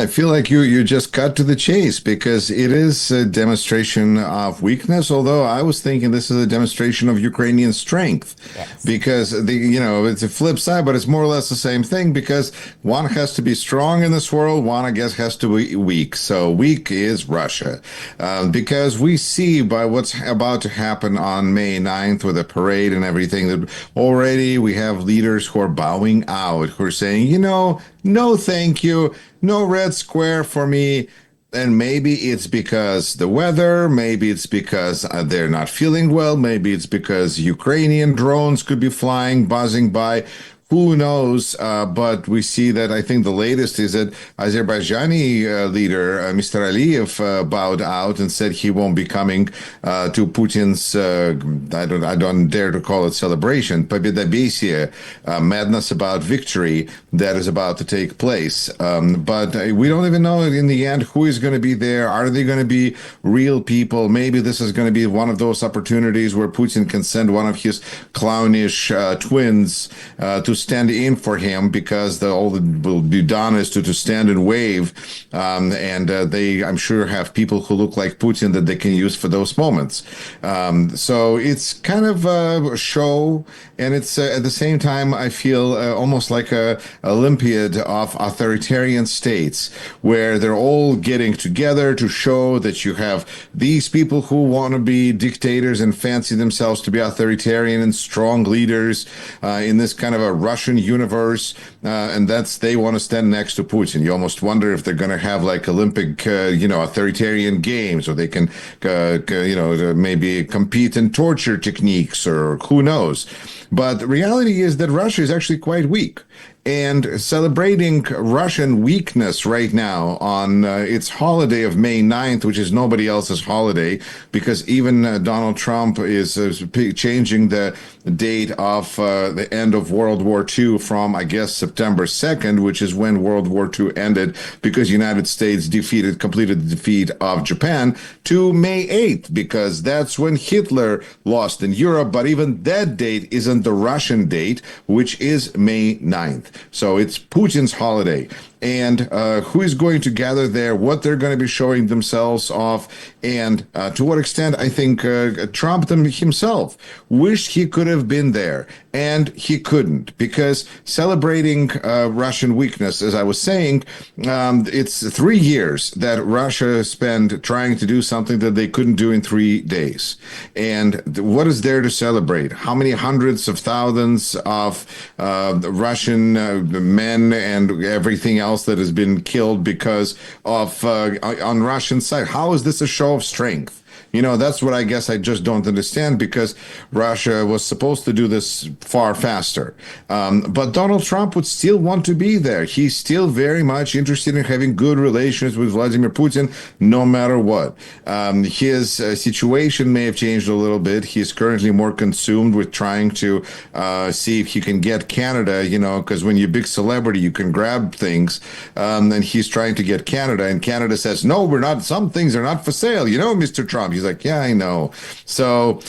feel like you just cut to the chase because it is a demonstration of weakness. Although I was thinking this is a demonstration of Ukrainian strength, because it's a flip side, but it's more or less the same thing. Because one has to be strong in this world, one I guess has to be weak. So weak is Russia, because we see by what's about to happen on May 9th with the parade and everything that already we have leaders who are bowing out, who are saying, no, thank you. No red square for me. And maybe it's because the weather, maybe it's because they're not feeling well, maybe it's because Ukrainian drones could be flying, buzzing by. Who knows? But we see that I think the latest is that Azerbaijani leader, Mr. Aliyev, bowed out and said he won't be coming to Putin's, I don't dare to call it celebration, Победобесие, madness about victory that is about to take place. But we don't even know in the end who is going to be there. Are they going to be real people? Maybe this is going to be one of those opportunities where Putin can send one of his clownish twins to stand in for him, because all that will be done is to stand and wave, and they, I'm sure, have people who look like Putin that they can use for those moments. So it's kind of a show, and it's at the same time I feel almost like a Olympiad of authoritarian states, where they're all getting together to show that you have these people who want to be dictators and fancy themselves to be authoritarian and strong leaders in this kind of a Russian universe, and they want to stand next to Putin. You almost wonder if they're going to have like Olympic, authoritarian games, or they can, maybe compete in torture techniques, or who knows. But the reality is that Russia is actually quite weak. And celebrating Russian weakness right now on its holiday of May 9th, which is nobody else's holiday, because even Donald Trump is changing the date of the end of World War II from, I guess, September 2nd, which is when World War II ended, because the United States completed the defeat of Japan, to May 8th, because that's when Hitler lost in Europe. But even that date isn't the Russian date, which is May 9th. So it's Putin's holiday. And who is going to gather there, what they're going to be showing themselves off, and to what extent I think Trump himself wished he could have been there, and he couldn't, because celebrating Russian weakness, as I was saying, it's 3 years that Russia spent trying to do something that they couldn't do in 3 days. And what is there to celebrate? How many hundreds of thousands of Russian men and everything else that has been killed because of on Russian side? How is this a show of strength? That's what I guess I just don't understand, because Russia was supposed to do this far faster. But Donald Trump would still want to be there. He's still very much interested in having good relations with Vladimir Putin, no matter what. His situation may have changed a little bit. He's currently more consumed with trying to see if he can get Canada, because when you're a big celebrity, you can grab things. And he's trying to get Canada, and Canada says, no, we're not. Some things are not for sale, Mr. Trump. He's like, yeah, I know. So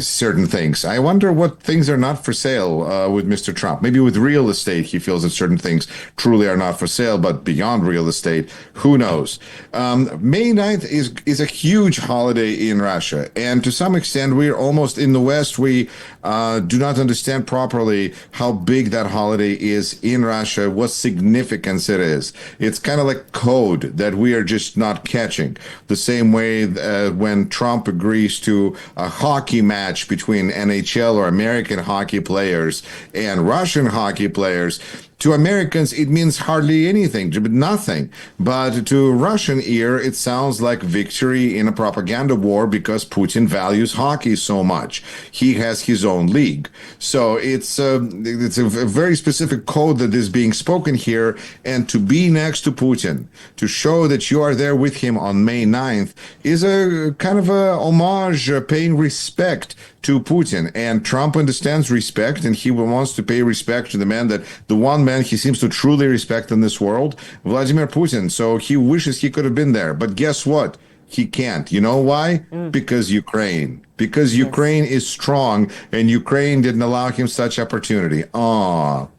certain things. I wonder what things are not for sale with Mr. Trump. Maybe with real estate, he feels that certain things truly are not for sale, but beyond real estate, who knows? May 9th is a huge holiday in Russia. And to some extent, we're almost in the West. We do not understand properly how big that holiday is in Russia, what significance it is. It's kind of like code that we are just not catching. The same way when Trump agrees to a hockey match between NHL or American hockey players and Russian hockey players. To Americans, it means hardly anything, nothing. But to Russian ear, it sounds like victory in a propaganda war, because Putin values hockey so much. He has his own league. So it's a very specific code that is being spoken here. And to be next to Putin, to show that you are there with him on May 9th, is a kind of a homage, paying respect to Putin. And Trump understands respect, and he wants to pay respect to the one man he seems to truly respect in this world, Vladimir Putin. So he wishes he could have been there. But guess what? He can't. You know why? Because Ukraine. Because Ukraine is strong, and Ukraine didn't allow him such opportunity. Oh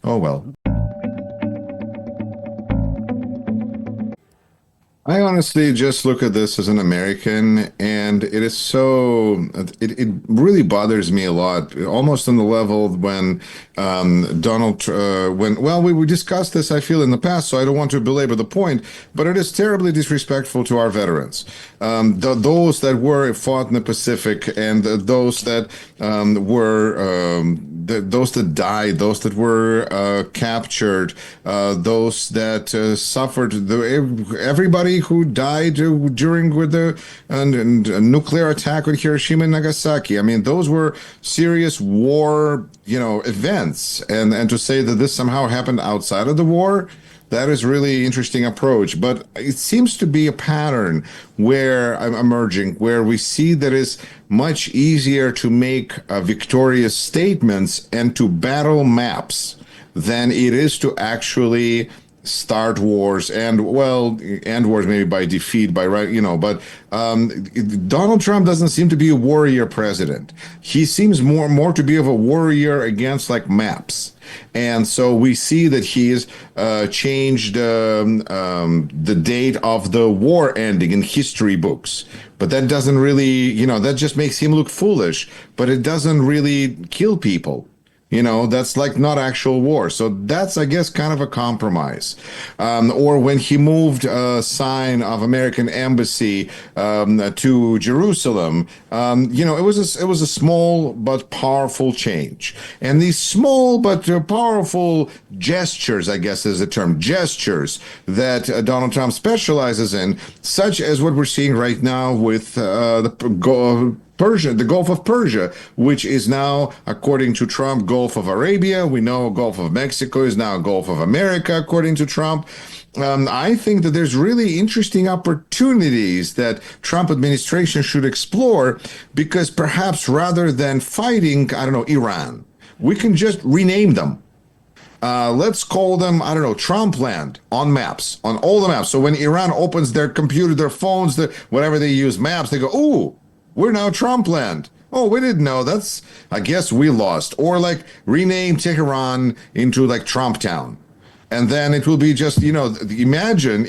well. I honestly just look at this as an American, and it is so, it really bothers me a lot, almost on the level when well, we discussed this, I feel, in the past, so I don't want to belabor the point, but it is terribly disrespectful to our veterans. Those that were fought in the Pacific and those that those that died, those that were captured, those that suffered, everybody who died during with the nuclear attack on Hiroshima and Nagasaki. I mean, those were serious war, events, and to say that this somehow happened outside of the war. That is really interesting approach, but it seems to be a pattern where I'm emerging, where we see that it's much easier to make victorious statements and to battle maps than it is to actually start wars and end wars maybe by defeat by right, but Donald Trump doesn't seem to be a warrior president. He seems more to be of a warrior against like maps. And so we see that he's changed the date of the war ending in history books. But that doesn't really, that just makes him look foolish, but it doesn't really kill people. That's like not actual war. So that's, I guess, kind of a compromise. Or when he moved a sign of American embassy to Jerusalem, it was a small but powerful change. And these small but powerful gestures, I guess is the term, gestures that Donald Trump specializes in, such as what we're seeing right now with the Gulf of Persia, which is now, according to Trump, Gulf of Arabia. We know Gulf of Mexico is now Gulf of America, according to Trump. I think that there's really interesting opportunities that Trump administration should explore, because perhaps rather than fighting, I don't know, Iran, we can just rename them. Let's call them, I don't know, Trump land on maps, on all the maps. So when Iran opens their computer, their phones, whatever they use maps, they go, ooh, we're now Trump land. Oh, we didn't know. I guess we lost. Or like rename Tehran into like Trump town. And then it will be just, imagine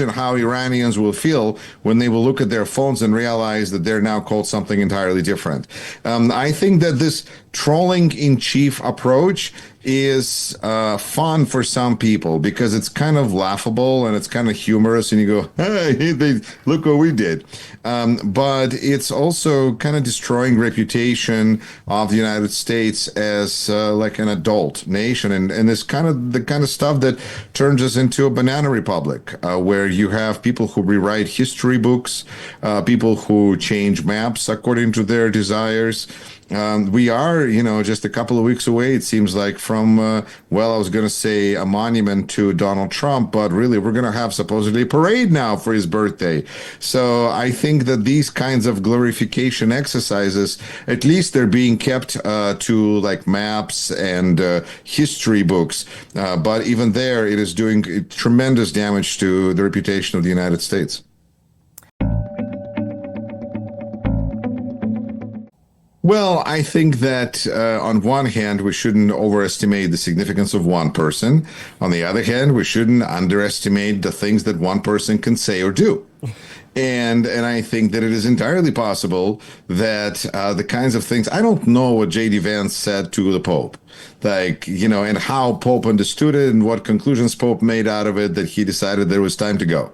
how Iranians will feel when they will look at their phones and realize that they're now called something entirely different. I think that this trolling in chief approach is fun for some people because it's kind of laughable and it's kind of humorous, and you go, hey, look what we did. But it's also kind of destroying reputation of the United States as like an adult nation, and it's kind of the kind of stuff that turns us into a banana republic, where you have people who rewrite history books, people who change maps according to their desires. We are, just a couple of weeks away, it seems like, from, I was going to say a monument to Donald Trump, but really we're going to have supposedly a parade now for his birthday. So I think that these kinds of glorification exercises, at least they're being kept to like maps and history books. But even there, it is doing tremendous damage to the reputation of the United States. Well, I think that on one hand, we shouldn't overestimate the significance of one person. On the other hand, we shouldn't underestimate the things that one person can say or do. And I think that it is entirely possible that the kinds of things, I don't know what JD Vance said to the Pope, like, and how Pope understood it and what conclusions Pope made out of it, that he decided there was time to go.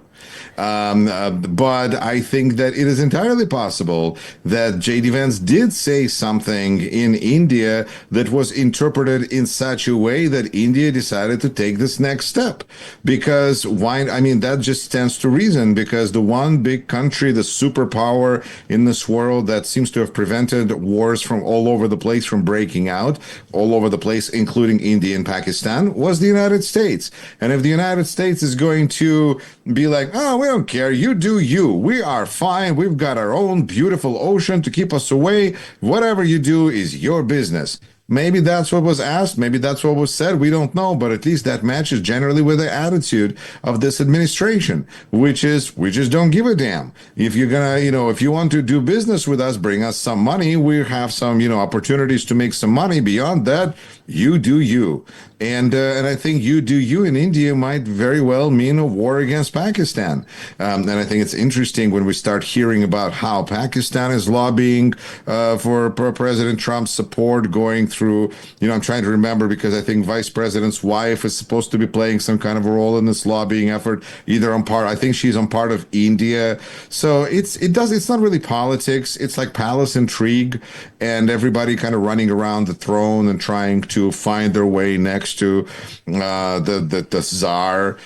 But I think that it is entirely possible that JD Vance did say something in India that was interpreted in such a way that India decided to take this next step. Because that just stands to reason, because the one big country, the superpower in this world that seems to have prevented wars from all over the place from breaking out, all over the place, including India and Pakistan, was the United States. And if the United States is going to be like, oh, we don't care, you do you, we are fine, we've got our own beautiful ocean to keep us away, whatever you do is your business. Maybe that's what was asked, maybe that's what was said, we don't know, but at least that matches generally with the attitude of this administration, which is, we just don't give a damn. If you're gonna, if you want to do business with us, bring us some money, we have some, opportunities to make some money. Beyond that, You do you. And I think you do you in India might very well mean a war against Pakistan. And I think it's interesting when we start hearing about how Pakistan is lobbying for President Trump's support, going through, I'm trying to remember because I think Vice President's wife is supposed to be playing some kind of a role in this lobbying effort, I think she's on part of India. So it's not really politics. It's like palace intrigue and everybody kind of running around the throne and trying to find their way next to the czar,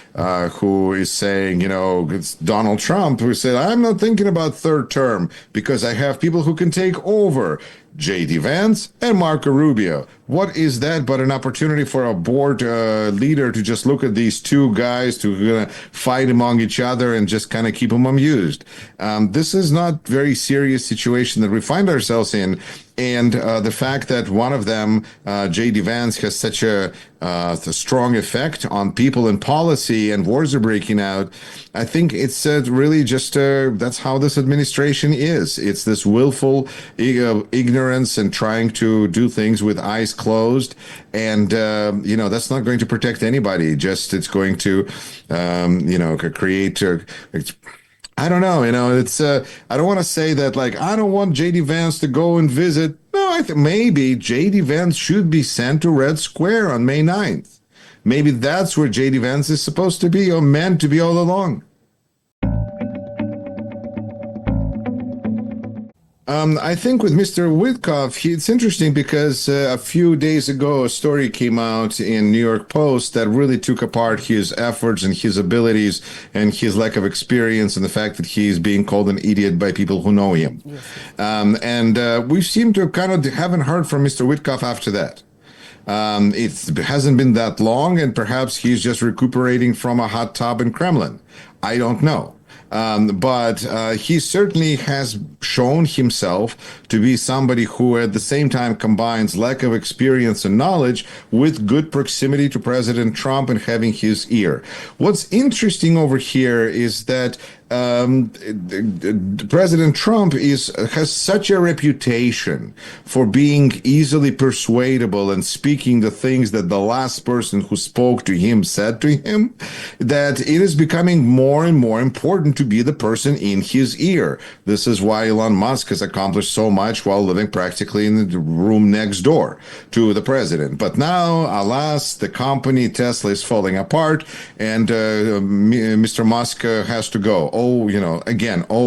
who is saying, it's Donald Trump who said, I'm not thinking about third term because I have people who can take over. JD Vance and Marco Rubio. What is that but an opportunity for a board leader to just look at these two guys to fight among each other and just kind of keep them amused? This is not very serious situation that we find ourselves in. And the fact that one of them, JD Vance, has such a strong effect on people and policy and wars are breaking out, I think it's really just that's how this administration is. It's this willful ignorance and trying to do things with eyes closed. And, that's not going to protect anybody. Just it's going to, create I don't know, it's, I don't want to say that, I don't want JD Vance to go and visit. No, I think maybe JD Vance should be sent to Red Square on May 9th. Maybe that's where JD Vance is supposed to be or meant to be all along. I think with Mr. Witkoff, it's interesting because a few days ago, a story came out in New York Post that really took apart his efforts and his abilities and his lack of experience and the fact that he's being called an idiot by people who know him. Yes. And we seem to kind of haven't heard from Mr. Witkoff after that. It hasn't been that long, and perhaps he's just recuperating from a hot tub in Kremlin. I don't know. But he certainly has shown himself to be somebody who at the same time combines lack of experience and knowledge with good proximity to President Trump and having his ear. What's interesting over here is that President Trump has such a reputation for being easily persuadable and speaking the things that the last person who spoke to him said to him, that it is becoming more and more important to be the person in his ear. This is why Elon Musk has accomplished so much while living practically in the room next door to the president. But now, alas, the company Tesla is falling apart and Mr. Musk has to go. Oh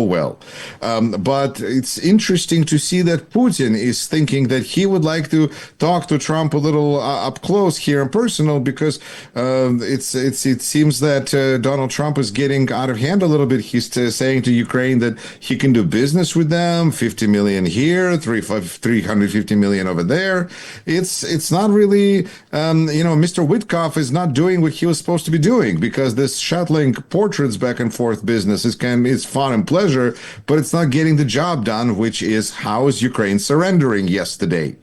well. But it's interesting to see that Putin is thinking that he would like to talk to Trump a little up close here and personal because it seems that Donald Trump is getting out of hand a little bit. He's saying to Ukraine that he can do business with them, 50 million here, 350 million over there. It's not really, Mr. Witkoff is not doing what he was supposed to be doing because this shuttling portraits back and forth business is fun and pleasure, but it's not getting the job done, which is how is Ukraine surrendering yesterday.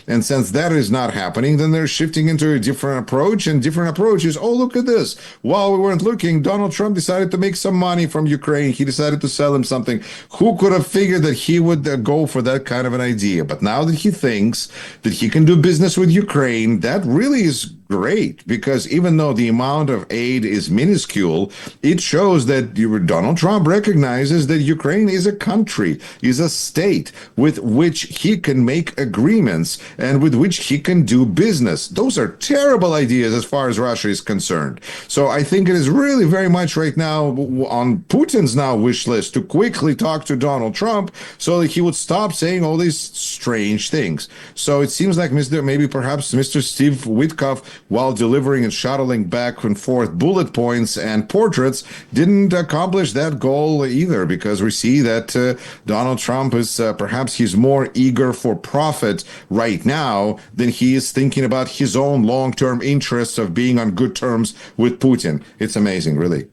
And since that is not happening, then they're shifting into a different approach, and different approaches. Oh, look at this. While we weren't looking, Donald Trump decided to make some money from Ukraine. He decided to sell him something. Who could have figured that he would go for that kind of an idea? But now that he thinks that he can do business with Ukraine, that really is great, because even though the amount of aid is minuscule, it shows that Donald Trump recognizes that Ukraine is a country, is a state with which he can make agreements and with which he can do business. Those are terrible ideas as far as Russia is concerned. So I think it is really very much right now on Putin's now wish list to quickly talk to Donald Trump so that he would stop saying all these strange things. So it seems like maybe perhaps Mr. Steve Witkoff, while delivering and shuttling back and forth bullet points and portraits, didn't accomplish that goal either, because we see that Donald Trump is perhaps he's more eager for profit right now than he is thinking about his own long-term interests of being on good terms with Putin. It's amazing, really.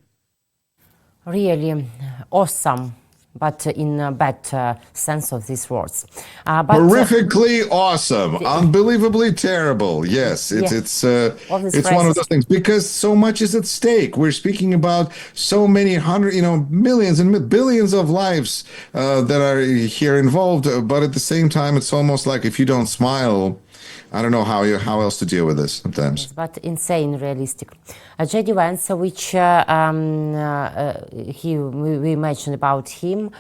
Really awesome, but in a bad sense of these words. Horrifically awesome, unbelievably terrible. Yes, it's one of those things, because so much is at stake. We're speaking about so many millions and billions of lives that are here involved. But at the same time, it's almost like if you don't smile, I don't know how else to deal with this sometimes. But insane realistic. JD Vance, which we mentioned about him,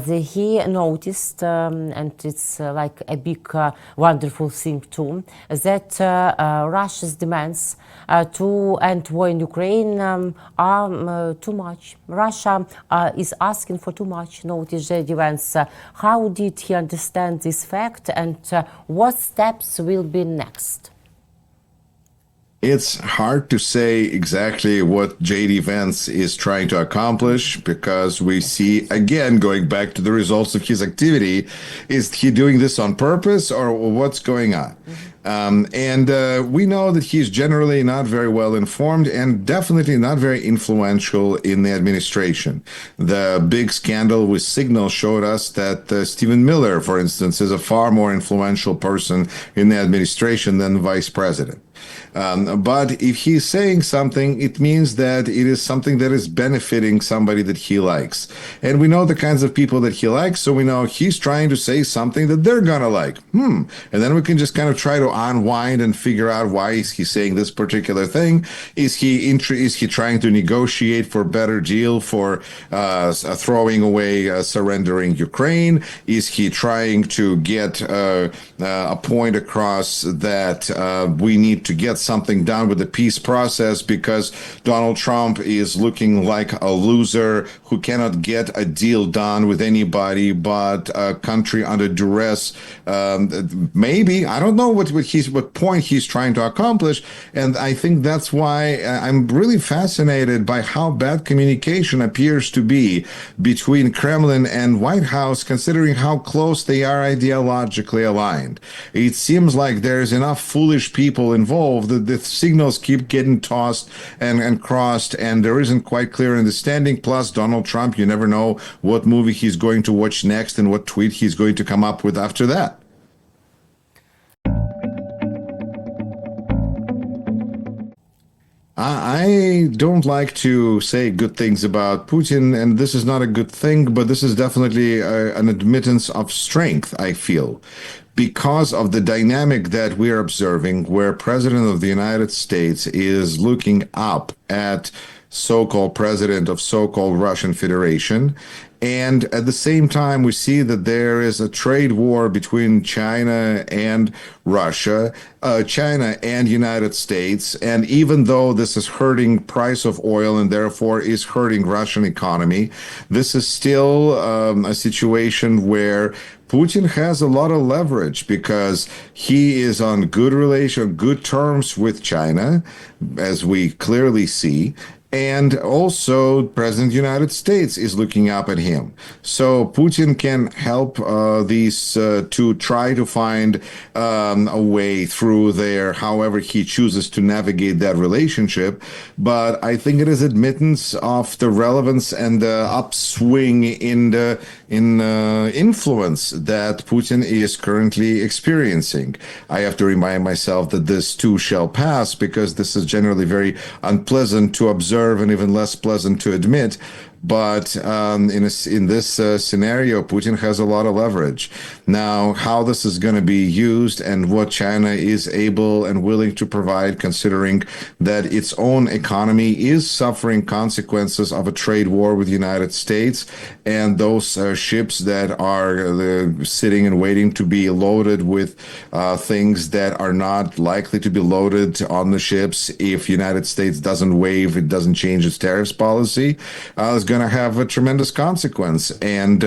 he noticed, and it's like a big wonderful thing too, that Russia's demands to end war in Ukraine are too much. Russia is asking for too much. Notice JD Vance. How did he understand this fact, and what steps will be next? It's hard to say exactly what JD Vance is trying to accomplish, because we see, again, going back to the results of his activity, is he doing this on purpose or what's going on? We know that he's generally not very well informed and definitely not very influential in the administration. The big scandal with Signal showed us that Stephen Miller, for instance, is a far more influential person in the administration than the vice president. But if he's saying something, it means that it is something that is benefiting somebody that he likes. And we know the kinds of people that he likes, so we know he's trying to say something that they're gonna like. And then we can just kind of try to unwind and figure out why is he saying this particular thing. Is he trying to negotiate for a better deal for throwing away surrendering Ukraine? Is he trying to get a point across that we need to get something done with the peace process because Donald Trump is looking like a loser who cannot get a deal done with anybody but a country under duress? Maybe, I don't know what point he's trying to accomplish, and I think that's why I'm really fascinated by how bad communication appears to be between Kremlin and White House, considering how close they are ideologically aligned. It seems like there's enough foolish people involved that the signals keep getting tossed and crossed, and there isn't quite clear understanding. Plus, Donald Trump, you never know what movie he's going to watch next and what tweet he's going to come up with after that. I don't like to say good things about Putin, and this is not a good thing, but this is definitely an admittance of strength, I feel, because of the dynamic that we are observing, where President of the United States is looking up at so-called president of so-called Russian Federation. And at the same time, we see that there is a trade war between China and Russia, China and United States. And even though this is hurting price of oil and therefore is hurting Russian economy, this is still a situation where Putin has a lot of leverage because he is on good terms with China, as we clearly see. And also, President of the United States is looking up at him. So Putin can help these to try to find a way through there, however he chooses to navigate that relationship. But I think it is admittance of the relevance and the upswing in influence that Putin is currently experiencing. I have to remind myself that this too shall pass, because this is generally very unpleasant to observe and even less pleasant to admit. But in this scenario, Putin has a lot of leverage. Now, how this is going to be used and what China is able and willing to provide, considering that its own economy is suffering consequences of a trade war with the United States, and those ships that are sitting and waiting to be loaded with things that are not likely to be loaded on the ships if United States doesn't change its tariffs policy, is going to have a tremendous consequence, and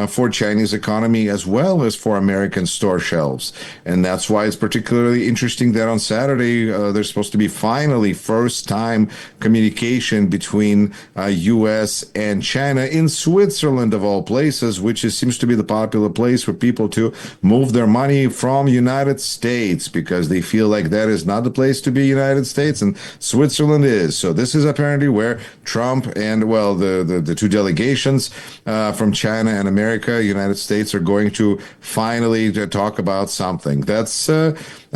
for Chinese economy as well as for American store shelves. And that's why it's particularly interesting that on Saturday there's supposed to be finally first time communication between U.S. and China in Switzerland, of all places, which seems to be the popular place for people to move their money from United States, because they feel like that is not the place to be, United States, and Switzerland is. So this is apparently where Trump and, well, the two delegations from China and America, United States, are going to finally talk about something. That's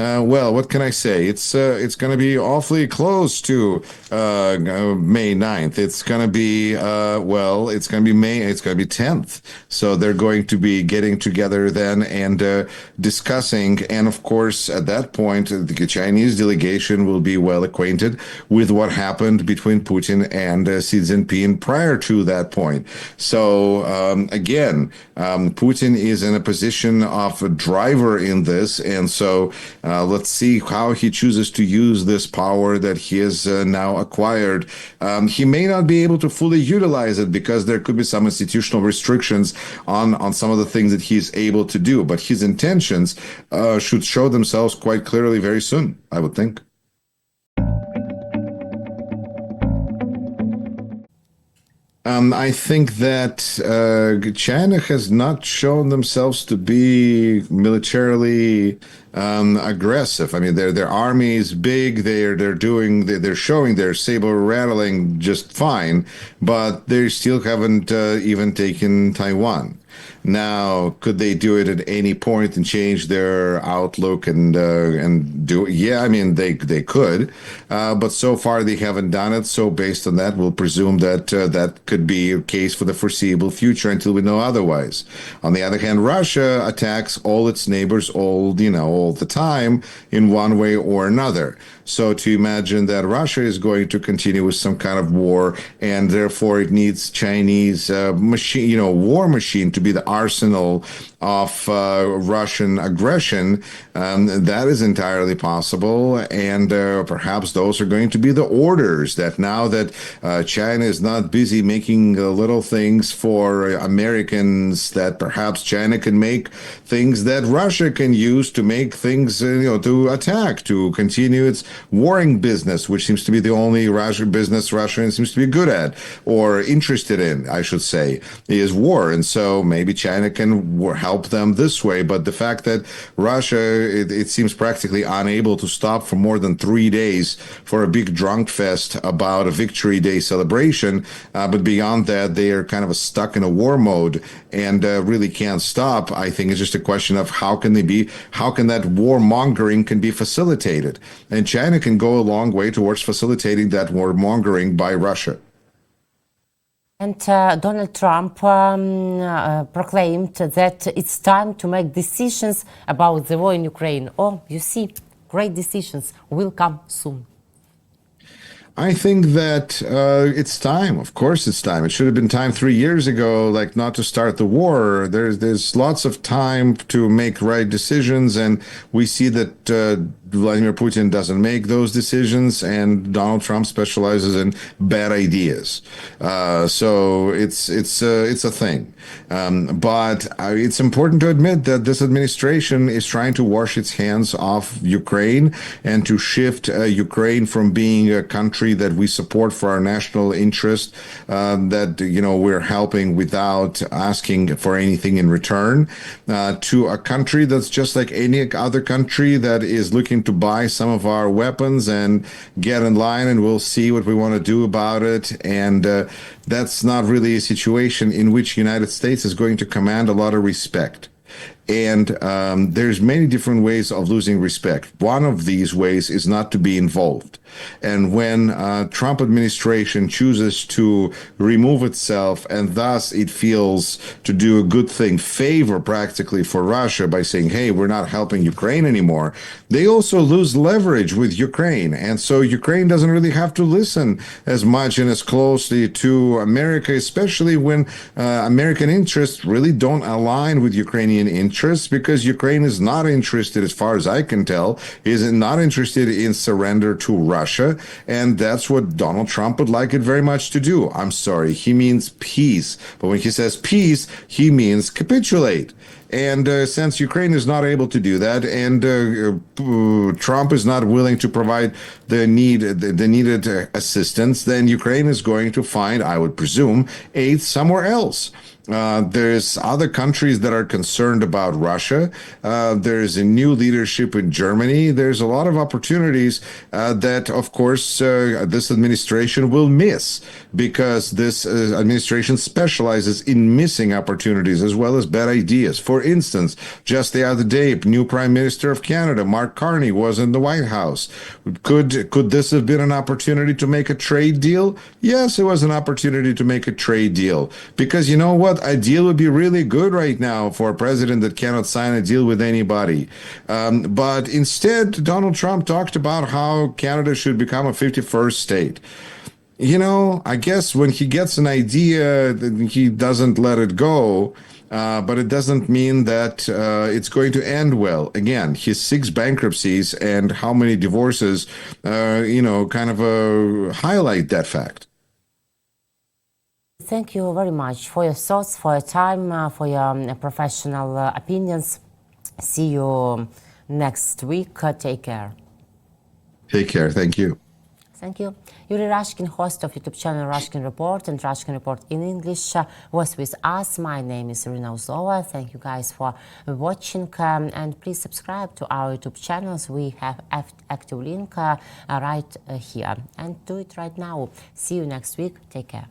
Well, what can I say? It's going to be awfully close to May 9th. It's going to be it's going to be May. It's going to be 10th. So they're going to be getting together then and discussing. And of course, at that point, the Chinese delegation will be well acquainted with what happened between Putin and Xi Jinping prior to that point. So again, Putin is in a position of a driver in this, and so let's see how he chooses to use this power that he has now acquired. He may not be able to fully utilize it because there could be some institutional restrictions on some of the things that he's able to do, but his intentions should show themselves quite clearly very soon, I would think. I think that China has not shown themselves to be militarily aggressive. I mean, their army is big. They're showing their saber rattling just fine, but they still haven't even taken Taiwan. Now, could they do it at any point and change their outlook and do it? Yeah, I mean, they could, but so far they haven't done it. So based on that, we'll presume that that could be a case for the foreseeable future until we know otherwise. On the other hand, Russia attacks all its neighbors all the time in one way or another. So to imagine that Russia is going to continue with some kind of war, and therefore it needs Chinese war machine to be the arsenal of Russian aggression, that is entirely possible. And perhaps those are going to be the orders that now that China is not busy making little things for Americans, that perhaps China can make things that Russia can use to make things, to attack, to continue its warring business, which seems to be the only business Russia seems to be good at, or interested in, I should say, is war. And so maybe China can help them this way. But the fact that Russia, it seems practically unable to stop for more than 3 days for a big drunk fest about a Victory Day celebration. But beyond that, they are kind of stuck in a war mode and really can't stop. I think it's just a question of how can that warmongering can be facilitated. And China can go a long way towards facilitating that warmongering by Russia. And Donald Trump proclaimed that it's time to make decisions about the war in Ukraine. Oh, you see, great decisions will come soon. I think that it's time. Of course it's time. It should have been time 3 years ago, not to start the war. There's lots of time to make right decisions, and we see that Vladimir Putin doesn't make those decisions, and Donald Trump specializes in bad ideas. So it's a thing. But it's important to admit that this administration is trying to wash its hands off Ukraine and to shift Ukraine from being a country that we support for our national interest, that we're helping without asking for anything in return, to a country that's just like any other country that is looking to buy some of our weapons and get in line, and we'll see what we want to do about it. And that's not really a situation in which the United States is going to command a lot of respect. And there's many different ways of losing respect. One of these ways is not to be involved. And when Trump administration chooses to remove itself, and thus it feels to do a good thing, favor practically for Russia by saying, hey, we're not helping Ukraine anymore, they also lose leverage with Ukraine. And so Ukraine doesn't really have to listen as much and as closely to America, especially when American interests really don't align with Ukrainian interests, because Ukraine is not interested, as far as I can tell, is not interested in surrender to Russia. And that's what Donald Trump would like it very much to do. I'm sorry, he means peace. But when he says peace, he means capitulate. And since Ukraine is not able to do that, and Trump is not willing to provide the needed assistance, then Ukraine is going to find, I would presume, aid somewhere else. There's other countries that are concerned about Russia. There's a new leadership in Germany. There's a lot of opportunities that, of course, this administration will miss, because this administration specializes in missing opportunities as well as bad ideas. For For instance, just the other day, new Prime Minister of Canada, Mark Carney, was in the White House. Could this have been an opportunity to make a trade deal? Yes, it was an opportunity to make a trade deal. Because you know what? A deal would be really good right now for a president that cannot sign a deal with anybody. But instead, Donald Trump talked about how Canada should become a 51st state. You know, I guess when he gets an idea, he doesn't let it go. But it doesn't mean that it's going to end well. Again, his 6 bankruptcies and how many divorces, kind of highlight that fact. Thank you very much for your thoughts, for your time, for your professional opinions. See you next week. Take care. Take care. Thank you. Thank you. Yuri Rashkin, host of YouTube channel Rashkin Report and Rashkin Report in English, was with us. My name is Irina Uzlova. Thank you guys for watching, and please subscribe to our YouTube channels. We have active link right here, and do it right now. See you next week. Take care.